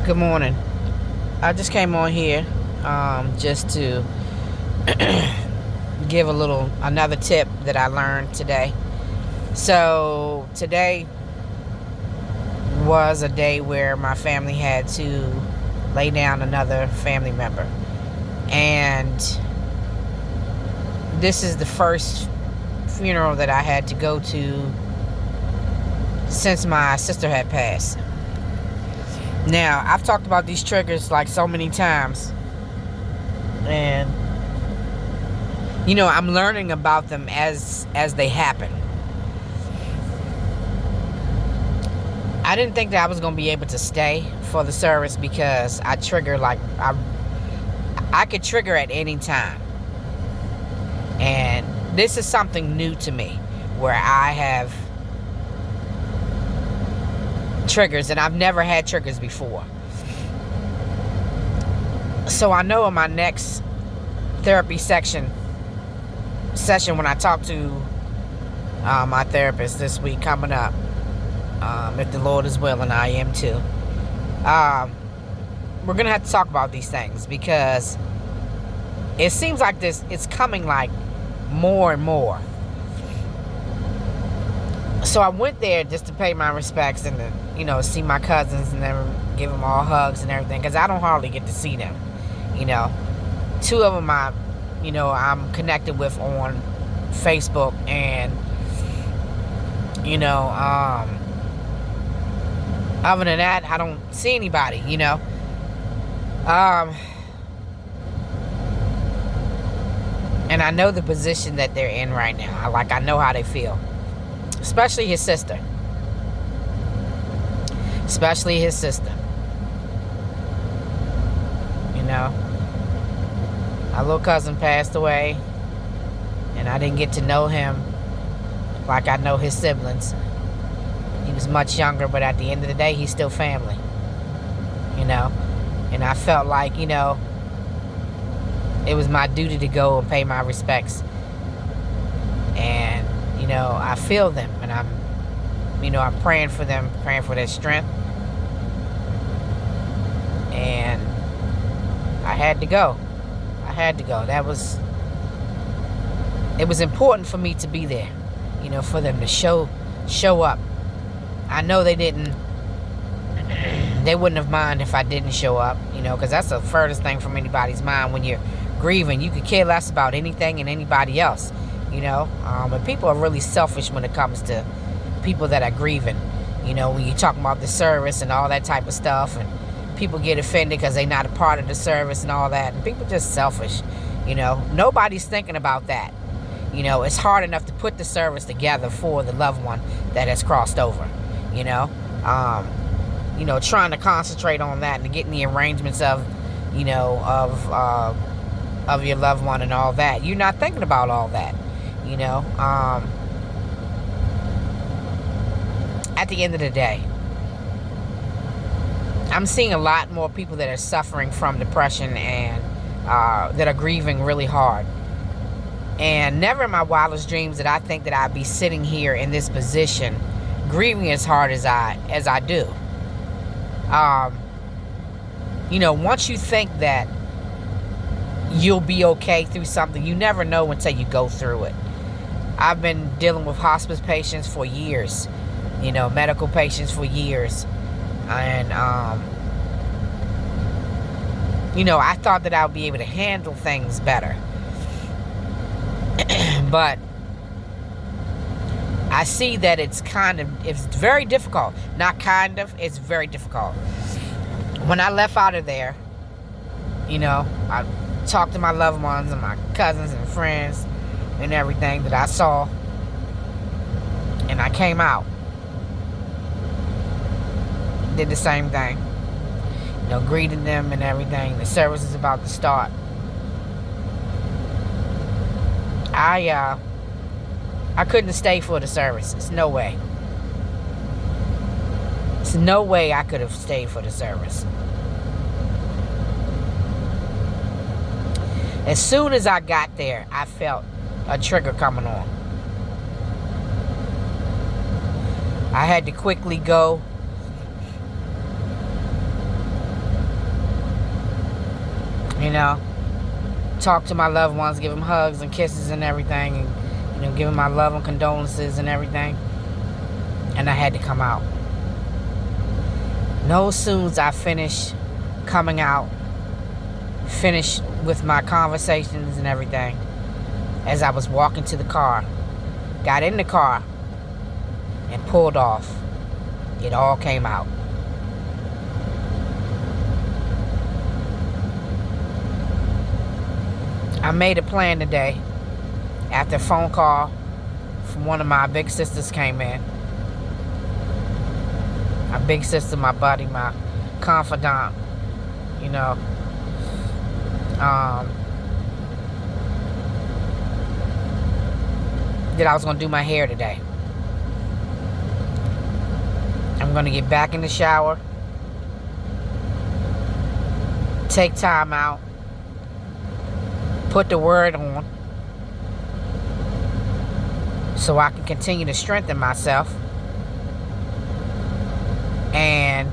Good morning. I just came on here just to give another tip that I learned today. So today was a day where my family had to lay down another family member. And this is the first funeral that I had to go to since my sister had passed. Now, I've talked about these triggers like so many times, and I'm learning about them as they happen. I didn't think that I was going to be able to stay for the service because I trigger I could trigger at any time. And this is something new to me where I have triggers, and I've never had triggers before. So I know in my next therapy session when I talk to my therapist this week coming up, if the Lord is willing, I am too. We're gonna have to talk about these things because it seems like it's coming like more and more. So I went there just to pay my respects and to, see my cousins and then give them all hugs and everything, because I don't hardly get to see them. Two of them I'm connected with on Facebook, and other than that, I don't see anybody. And I know the position that they're in right now. I know how they feel. Especially his sister. My little cousin passed away, and I didn't get to know him like I know his siblings. He was much younger, but at the end of the day, he's still family. And I felt like, it was my duty to go and pay my respects. And I feel them, and I'm praying for them, praying for their strength. And I had to go. It was important for me to be there, for them to show up. I know they wouldn't have minded if I didn't show up, because that's the furthest thing from anybody's mind. When you're grieving, you could care less about anything and anybody else. And people are really selfish when it comes to people that are grieving. When you're talking about the service and all that type of stuff, and people get offended because they're not a part of the service and all that, and people just selfish. Nobody's thinking about that. It's hard enough to put the service together for the loved one that has crossed over. Trying to concentrate on that and getting the arrangements of your loved one and all that. You're not thinking about all that. At the end of the day, I'm seeing a lot more people that are suffering from depression and that are grieving really hard. And never in my wildest dreams did I think that I'd be sitting here in this position grieving as hard as I do. Once you think that you'll be okay through something, you never know until you go through it. I've been dealing with hospice patients for years, medical patients for years. And, I thought that I would be able to handle things better. But I see that it's very difficult. It's very difficult. When I left out of there, I talked to my loved ones and my cousins and friends and everything that I saw, and I came out. Did the same thing. Greeted them and everything. The service is about to start. I couldn't stay for the service. There's no way. There's no way I could have stayed for the service. As soon as I got there, I felt a trigger coming on. I had to quickly go know, talk to my loved ones, give them hugs and kisses and everything, and, you know, give them my love and condolences and everything. And I had to come out. No sooner as I finished coming out, finished with my conversations and everything, as I was walking to the car, got in the car, and pulled off, it all came out. I made a plan today after a phone call from one of my big sisters came in. My big sister, my buddy, my confidant, you know. That I was going to do my hair today. I'm going to get back in the shower, take time out, put the word on so I can continue to strengthen myself and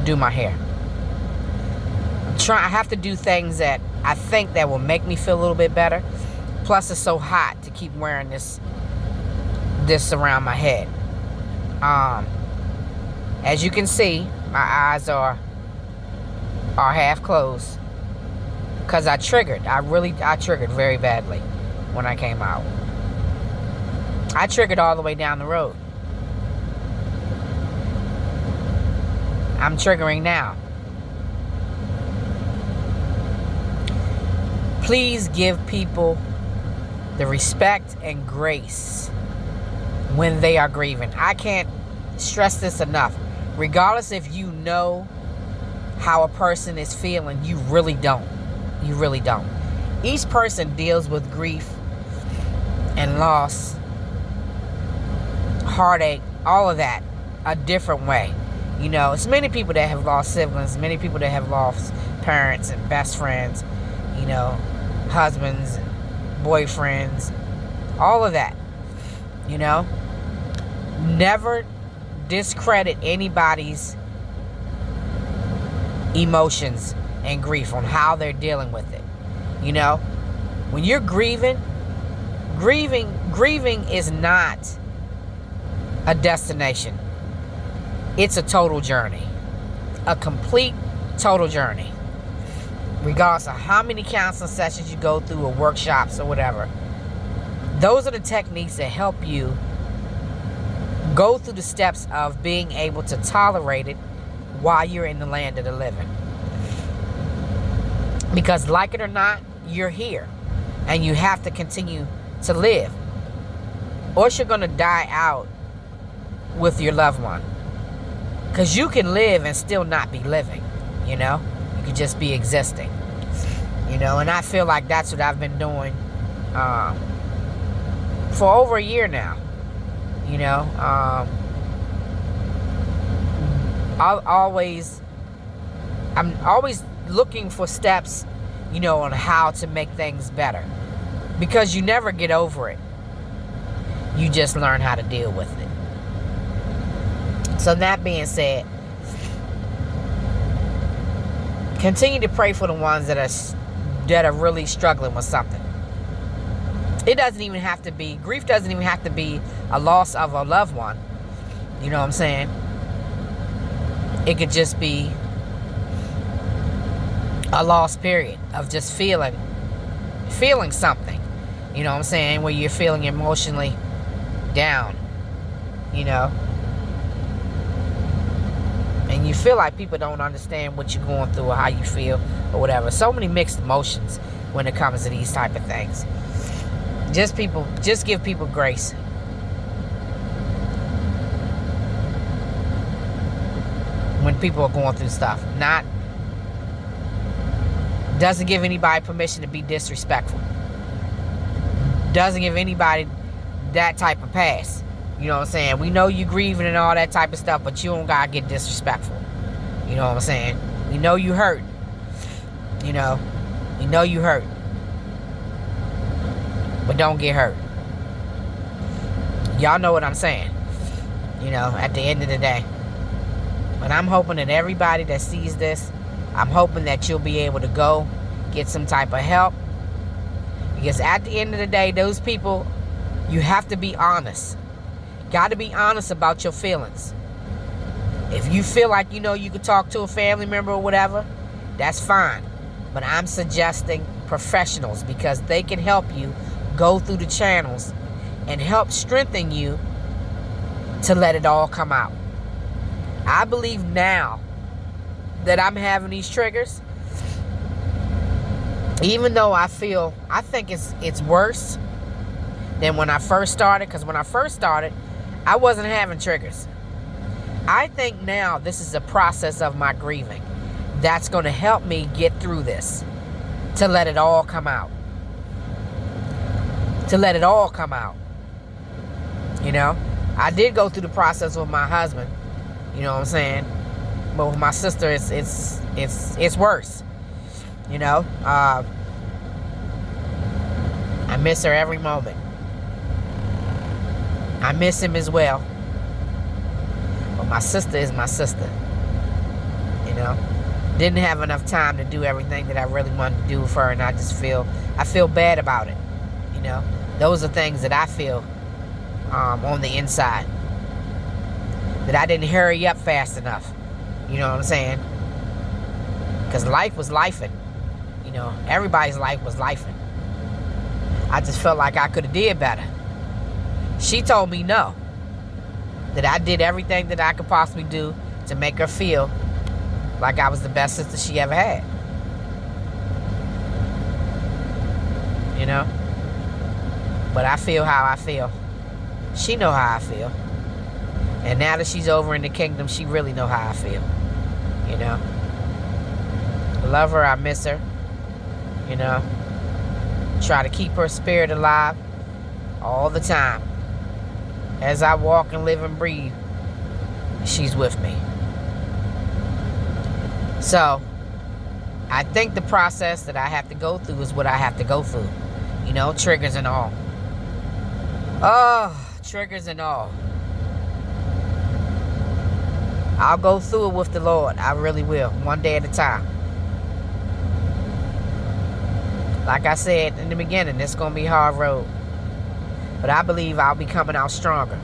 do my hair. I have to do things that I think that will make me feel a little bit better. Plus, it's so hot to keep wearing this around my head. As you can see, my eyes are half closed because I triggered. I triggered very badly when I came out. I triggered all the way down the road. I'm triggering now. Please give people the respect and grace when they are grieving. I can't stress this enough. Regardless if you know how a person is feeling, you really don't. You really don't. Each person deals with grief and loss, heartache, all of that a different way. You know, it's many people that have lost siblings, many people that have lost parents and best friends, you know, husbands and boyfriends, all of that. You know, never discredit anybody's emotions and grief on how they're dealing with it. You know, when you're grieving is not a destination. It's a total journey, a complete total journey. Regardless of how many counseling sessions you go through or workshops or whatever, those are the techniques that help you go through the steps of being able to tolerate it while you're in the land of the living. Because like it or not, you're here and you have to continue to live, or else you're going to die out with your loved one. Because you can live and still not be living, you know? You could just be existing, you know? And I feel like that's what I've been doing for over a year now, you know? I'm always looking for steps, you know, on how to make things better. Because you never get over it. You just learn how to deal with it. So that being said, continue to pray for the ones that are really struggling with something. It doesn't even have to be, grief doesn't even have to be a loss of a loved one. You know what I'm saying? It could just be a loss period of just feeling something. You know what I'm saying? Where you're feeling emotionally down, you know? And you feel like people don't understand what you're going through or how you feel or whatever. So many mixed emotions when it comes to these type of things. Just give people grace. When people are going through stuff. Doesn't give anybody permission to be disrespectful. Doesn't give anybody that type of pass. You know what I'm saying? We know you grieving and all that type of stuff, but you don't gotta get disrespectful. You know what I'm saying? We know you hurt. You know? We know you hurt. But don't get hurt. Y'all know what I'm saying. You know, at the end of the day. But I'm hoping that everybody that sees this, I'm hoping that you'll be able to go get some type of help. Because at the end of the day, those people, you have to be honest. Got to be honest about your feelings. If you feel like you can talk to a family member or whatever, that's fine. But I'm suggesting professionals, because they can help you go through the channels and help strengthen you to let it all come out. I believe now that I'm having these triggers, even though I think it's worse than when I first started, because when I first started, I wasn't having triggers. I think now this is a process of my grieving that's going to help me get through this, to let it all come out. To let it all come out. I did go through the process with my husband, you know what I'm saying? But with my sister, it's worse. I miss her every moment. I miss him as well. But my sister is my sister. Didn't have enough time to do everything that I really wanted to do for her, and I feel bad about it. Those are things that I feel on the inside. That I didn't hurry up fast enough. You know what I'm saying? Because life was lifing. Everybody's life was lifing. I just felt like I could have did better. She told me no. That I did everything that I could possibly do to make her feel like I was the best sister she ever had. But I feel how I feel. She know how I feel. And now that she's over in the kingdom, she really know how I feel. I love her. I miss her. Try to keep her spirit alive all the time. As I walk and live and breathe, she's with me. So, I think the process that I have to go through is what I have to go through. Triggers and all. Oh, triggers and all. I'll go through it with the Lord. I really will. One day at a time. Like I said in the beginning, it's going to be a hard road. But I believe I'll be coming out stronger.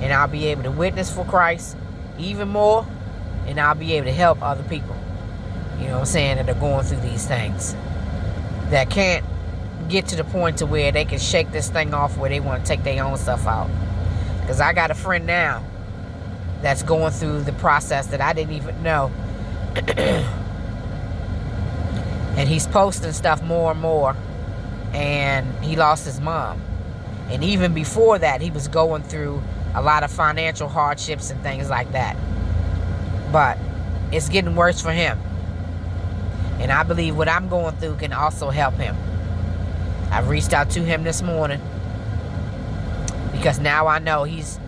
And I'll be able to witness for Christ even more. And I'll be able to help other people. That are going through these things. That can't get to the point to where they can shake this thing off, where they want to take their own stuff out. Because I got a friend now that's going through the process that I didn't even know. And he's posting stuff more and more. And he lost his mom. And even before that, he was going through a lot of financial hardships and things like that. But it's getting worse for him. And I believe what I'm going through can also help him. I reached out to him this morning. Because now I know he's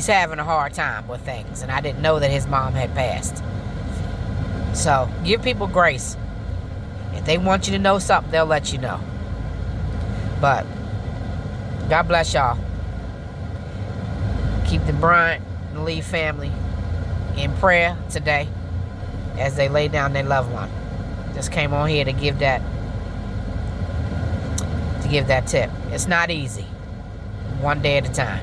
having a hard time with things. And I didn't know that his mom had passed. So, give people grace. If they want you to know something, they'll let you know. But, God bless y'all. Keep the Bryant and Lee family in prayer today as they lay down their loved one. Just came on here to give that tip. It's not easy. One day at a time.